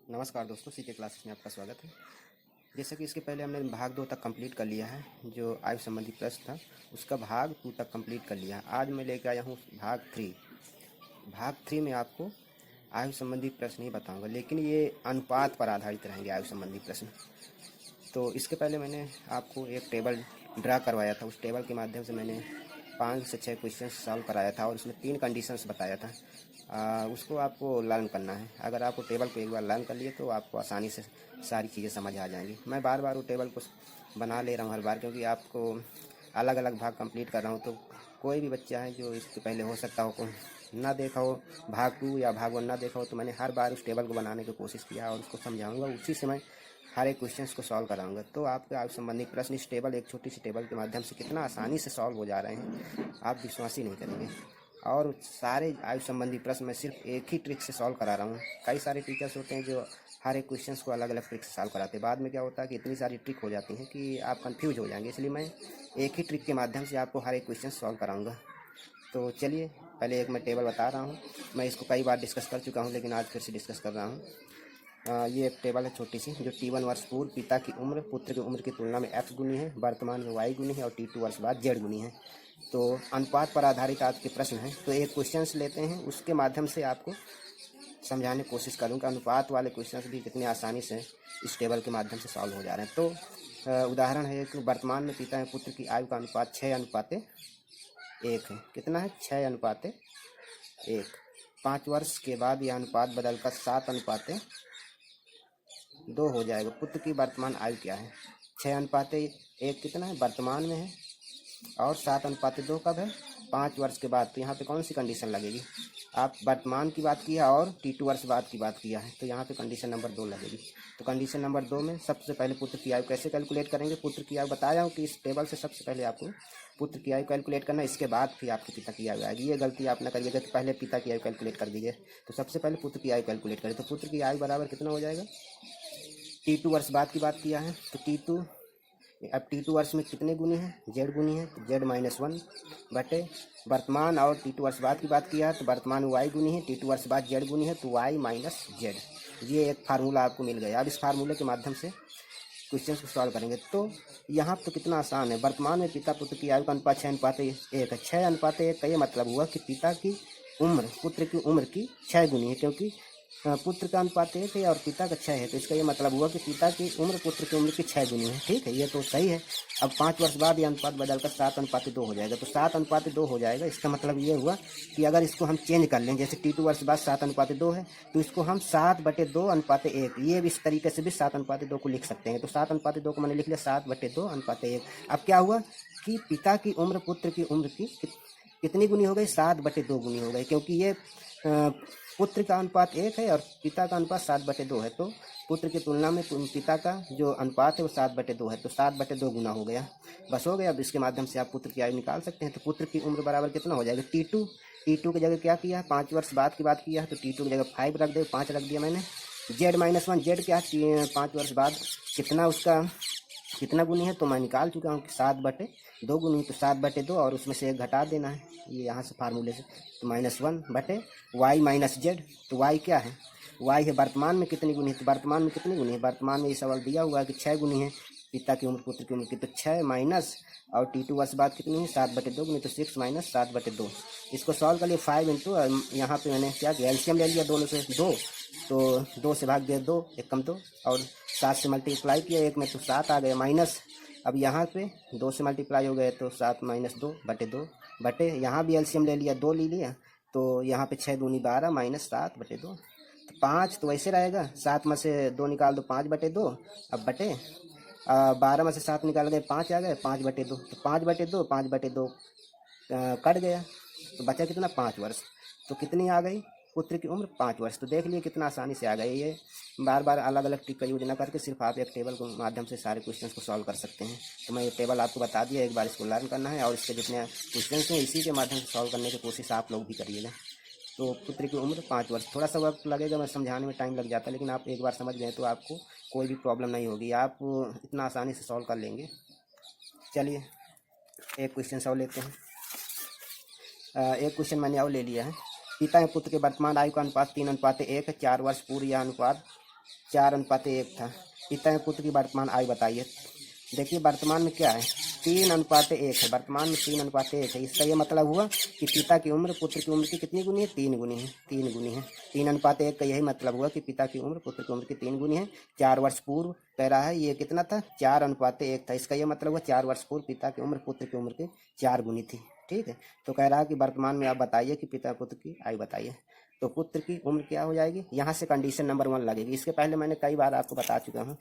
नमस्कार दोस्तों, C K classes में आपका स्वागत है। जैसे कि इसके पहले हमने भाग 2 तक कंप्लीट कर लिया है। जो आयु संबंधी प्रश्न था उसका भाग 2 तक कंप्लीट कर लिया है। आज मैं लेकर आया हूँ भाग 3। भाग 3 में आपको आयु संबंधी प्रश्न नहीं बताऊंगा, लेकिन ये अनुपात पर आधारित रहेंगे आयु संबंधी प्रश्न। तो इसके पहले मैंने आपको एक टेबल ड्रा करवाया था। उस टेबल के माध्यम से मैंने 5 से 6 क्वेश्चन सॉल्व कराया था और उसमें 3 कंडीशंस बताया था। उसको आपको लर्न करना है। अगर आपको टेबल को एक बार लर्न कर लिए तो आपको आसानी से सारी चीज़ें समझ आ जाएंगी। मैं बार बार वो टेबल को बना ले रहा हूँ हर बार, क्योंकि आपको अलग अलग भाग कंप्लीट कर रहा हूँ। तो कोई भी बच्चा है जो इसके पहले हो सकता हो को ना देखा हो, भाग 2 या भाग 1 ना देखा हो, तो मैंने हर बार उस टेबल को बनाने की कोशिश किया और उसको समझाऊंगा। उसी से मैं हर एक क्वेश्चन को सॉल्व कराऊंगा। तो आपके आयु संबंधी प्रश्न इस टेबल, एक छोटी सी टेबल के माध्यम से कितना आसानी से सॉल्व हो जा रहे हैं, आप विश्वास ही नहीं करेंगे। और सारे आयु संबंधी प्रश्न मैं सिर्फ एक ही ट्रिक से सॉल्व करा रहा हूँ। कई सारे टीचर्स होते हैं जो हर एक क्वेश्चन को अलग अलग ट्रिक से सॉल्व कराते हैं। बाद में क्या होता है कि इतनी सारी ट्रिक हो जाती हैं कि आप कंफ्यूज हो जाएंगे। इसलिए मैं एक ही ट्रिक के माध्यम से आपको हर एक क्वेश्चन सॉल्व कराऊंगा। तो चलिए, पहले एक मैं टेबल बता रहा हूँ। मैं इसको कई बार डिस्कस कर चुका हूँ, लेकिन आज फिर से डिस्कस कर रहा हूँ। ये एक टेबल है छोटी सी, जो T1 वर्ष पूर्व पिता की उम्र पुत्र की उम्र की तुलना में F गुनी है, वर्तमान में Y गुनी है और T2 वर्ष बाद Z गुनी है। तो अनुपात पर आधारित आज के प्रश्न हैं। तो एक क्वेश्चन लेते हैं, उसके माध्यम से आपको समझाने की कोशिश करूँगा। अनुपात वाले क्वेश्चन भी कितनी आसानी से इस टेबल के माध्यम से सॉल्व हो जा रहे हैं। तो उदाहरण है कि वर्तमान में पिता एवं पुत्र की आयु का अनुपात 6:1 है। कितना है? 6:1। 5 वर्ष के बाद यह अनुपात बदलकर 7:2 हो जाएगा। पुत्र की वर्तमान आयु क्या है? 6:1 कितना है? वर्तमान में है। और 7:2 कब है? 5 वर्ष के बाद। तो यहाँ पे कौन सी कंडीशन लगेगी? आप वर्तमान की बात किया और T2 वर्ष बाद की बात किया है, तो यहाँ पे कंडीशन नंबर 2 लगेगी। तो कंडीशन नंबर 2 में सबसे पहले पुत्र की आयु कैसे कैलकुलेट करेंगे? पुत्र की आयु बताया हूँ कि इस टेबल से सबसे पहले आपको पुत्र की आयु कैलकुलेट करना, इसके बाद फिर आपके पिता की आयु आएगी। ये गलती आप ना करिएगा कि पहले पिता की आयु कैलकुलेट कर दीजिए। तो सबसे पहले पुत्र की आयु कैलकुलेट करें। तो पुत्र की आयु बराबर कितना हो जाएगा? T2 वर्ष बाद की बात किया है तो T2, अब T2 वर्ष में कितने गुनी है? Z गुनी है, तो Z-1 बटे वर्तमान, और T2 वर्ष बाद की बात किया है तो वर्तमान में Y गुनी है, T2 वर्ष बाद Z गुनी है, तो Y-Z। ये एक फार्मूला आपको मिल गया। अब इस फार्मूले के माध्यम से क्वेश्चन को सॉल्व करेंगे। तो यहाँ तो कितना आसान है। वर्तमान में पिता पुत्र की आयु का अनुपात 6:1 है। 6:1 का ये मतलब हुआ कि पिता की उम्र पुत्र की उम्र की 6 गुनी है, क्योंकि पुत्र का अनुपात 1 है और पिता का 6 है। तो इसका ये मतलब हुआ कि पिता की उम्र पुत्र की उम्र की 6 गुनी है। ठीक है, ये तो सही है। अब 5 वर्ष बाद ये अनुपात बदलकर 7:2 हो जाएगा। तो 7:2 हो जाएगा। इसका मतलब ये हुआ कि अगर इसको हम चेंज कर लें, जैसे T2 वर्ष बाद 7:2 है, तो इसको हम 7/2:1, ये भी इस तरीके से भी 7:2 को लिख सकते हैं। तो 7:2 को मैंने लिख लिया 7/2:1। अब क्या हुआ कि पिता की उम्र पुत्र की उम्र की कितनी गुनी हो गई? 7/2 गुनी हो गई, क्योंकि ये पुत्र का अनुपात 1 है और पिता का अनुपात 7/2 है। तो पुत्र की तुलना में पिता का जो अनुपात है वो 7/2 है। तो 7/2 गुना हो गया। बस हो गया। अब इसके माध्यम से आप पुत्र की आयु निकाल सकते हैं। तो पुत्र की उम्र बराबर कितना हो जाएगा? T2 की जगह क्या किया है? 5 वर्ष बाद की बात किया है, तो T2 की जगह 5 रख दे, 5 रख दिया मैंने। Z-1, Z क्या है? 5 वर्ष बाद कितना उसका कितना गुनी है? तो मैं निकाल चुका हूँ कि 7/2 गुनी। तो 7/2 और उसमें से 1 घटा देना है, ये यहाँ से फार्मूले से। तो -1 बटे Y-Z। तो Y क्या है? Y है वर्तमान में कितनी गुनी है? तो वर्तमान में कितनी गुनी है? वर्तमान में ये सवाल दिया हुआ है कि 6 गुनी है पिता की उम्र पुत्र की उम्र की। तो 6 माइनस, और T2 वर्ष बाद कितनी है? 7/2 गुनी, तो 6 माइनस 7/2। इसको सॉल्व कर लिए 5 इंटू, यहाँ पे मैंने क्या किया? एलसीएम ले लिया दोनों से 2। तो 2 से भाग दिया 2, 1 कम 2, और 7 से मल्टीप्लाई किया 1 में, तो 7 आ गया माइनस। अब यहाँ पे 2 से मल्टीप्लाई हो गए तो 7 माइनस 2/2 बटे, यहाँ भी एलसीएम ले लिया 2 ले लिया, तो यहाँ पे 6 दूनी 12 माइनस 7/2। तो 5 तो वैसे रहेगा, 7 में से 2 निकाल दो 5/2। अब बटे 12 में से 7 निकाल गए 5 आ गए, 5/2। तो 5/2 कट गया, तो बचा कितना? 5 वर्ष। तो कितनी आ गई पुत्र की उम्र? 5 वर्ष। तो देख लिए कितना आसानी से आ गई। ये बार बार अलग अलग ट्रिक का यूज ना करके सिर्फ आप एक टेबल के माध्यम से सारे क्वेश्चंस को सॉल्व कर सकते हैं। तो मैं ये टेबल आपको बता दिया, एक बार इसको लर्न करना है और इसके जितने क्वेश्चंस हैं इसी के माध्यम से सॉल्व करने की कोशिश आप लोग भी करिएगा। तो पुत्र की उम्र 5 वर्ष। थोड़ा सा वक्त लगेगा, मैं समझाने में टाइम लग जाता है, लेकिन आप एक बार समझ गए तो आपको कोई भी प्रॉब्लम नहीं होगी। आप इतना आसानी से सॉल्व कर लेंगे। चलिए एक क्वेश्चन सॉल्व लेते हैं। एक क्वेश्चन मैंने और ले लिया है। पिता एवं पुत्र के वर्तमान आयु का अनुपात 3:1 है। 4 वर्ष पूर्व यह अनुपात 4:1 था। पिता एवं पुत्र की वर्तमान आयु बताइए। देखिए वर्तमान में क्या है, 3:1 है। वर्तमान में 3:1 है। इसका ये मतलब हुआ कि पिता की उम्र पुत्र की उम्र की कितनी गुनी है, 3 गुनी है। 3 गुनी है। 3:1 का यही मतलब हुआ कि पिता की उम्र पुत्र की उम्र की 3 गुनी है। 4 वर्ष पूर्व कह रहा है, ये कितना था, 4:1 था। इसका ये मतलब हुआ 4 वर्ष पूर्व पिता की उम्र पुत्र की उम्र की 4 गुनी थी। ठीक है। तो कह रहा है कि वर्तमान में आप बताइए कि पिता पुत्र की आयु बताइए। तो पुत्र की उम्र क्या हो जाएगी, यहाँ से कंडीशन नंबर 1 लगेगी। इसके पहले मैंने कई बार आपको बता चुका हूँ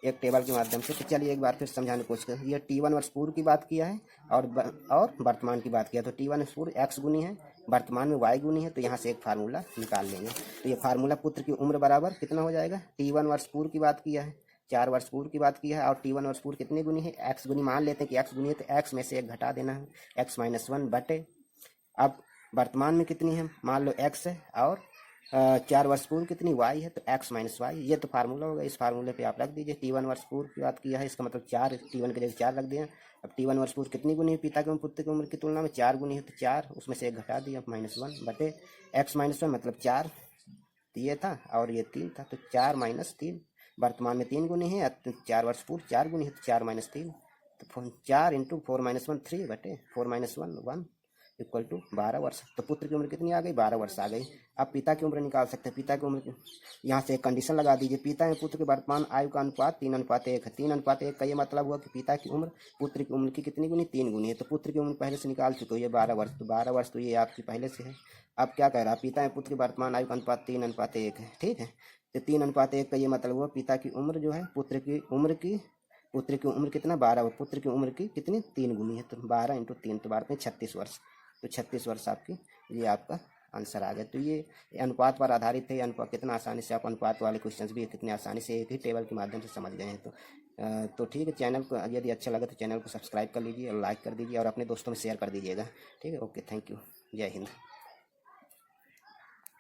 एक टेबल के माध्यम से। तो चलिए एक बार फिर समझाने की कोशिश करें। ये T1 वर्ष पूर्व की बात किया है और वर्तमान की बात किया। तो T1 वर्ष पूर्व x गुनी है, वर्तमान में y गुनी है। तो यहाँ से एक फार्मूला निकाल लेंगे। तो ये फार्मूला पुत्र की उम्र बराबर कितना हो जाएगा, T1 वर्ष पूर्व की बात किया है, 4 वर्ष पूर्व की बात किया है, और T1 वर्ष पूर्व कितनी गुनी है, x गुनी। मान लेते हैं कि x गुनी है, तो x में से 1 घटा देना है, x-1 बटे। अब वर्तमान में कितनी है, मान लो x है, और 4 वर्ष पूर्व कितनी y है, तो x-y। ये तो फार्मूला होगा। इस फार्मूले पे आप रख दीजिए। T1 वर्ष पूर्व की बात किया है, इसका मतलब 4, T1 के जगह 4 रख दिया। अब T1 वर्ष पूर्व कितनी गुनी है, पिता की उम्र पुत्र की उम्र की तुलना में 4 गुनी है, तो 4 उसमें से 1 घटा दिया, -1 बटे x-1 मतलब 4 ये था और ये 3 था। तो 4 - 3, वर्तमान में 3 गुनी है, 4 वर्ष पूर्व 4 गुनी है, तो 4 - 3, तो 4 × 4 - 1 3 बटे 4 - 1 1 इक्वल टू 12 वर्ष। तो पुत्र की उम्र कितनी आ गई, 12 वर्ष आ गई। अब पिता की उम्र निकाल सकते हैं। पिता की उम्र यहाँ से एक कंडीशन लगा दीजिए, पिता एवं पुत्र के वर्तमान आयु का अनुपात 3:1 है। 3:1 का ये मतलब हुआ कि पिता की उम्र पुत्र की उम्र की कितनी गुनी, 3 गुनी है। तो पुत्र की उम्र पहले से निकाल चुके हो, ये 12 वर्ष। तो 12 वर्ष तो ये आपकी पहले से है। अब क्या कह रहा है, पिता एवं पुत्र के वर्तमान आयु का अनुपात 3:1 है। ठीक है। तो 3:1 का ये मतलब हुआ पिता की उम्र जो है पुत्र की उम्र कितना, 12, पुत्र की उम्र की कितनी, 3 गुनी है। तो 12 × 3 तो 12 में 36 वर्ष। तो 36 वर्ष आपकी, ये आपका आंसर आ गया। तो ये अनुपात पर आधारित है। अनुपात कितना आसानी से आप अनुपात वाले क्वेश्चंस भी कितने आसानी से एक ही टेबल के माध्यम से समझ गए हैं। तो ठीक है, चैनल को यदि अच्छा लगे तो चैनल को सब्सक्राइब कर लीजिए और लाइक कर दीजिए और अपने दोस्तों में शेयर कर दीजिएगा। ठीक है, ओके, थैंक यू, जय हिंद।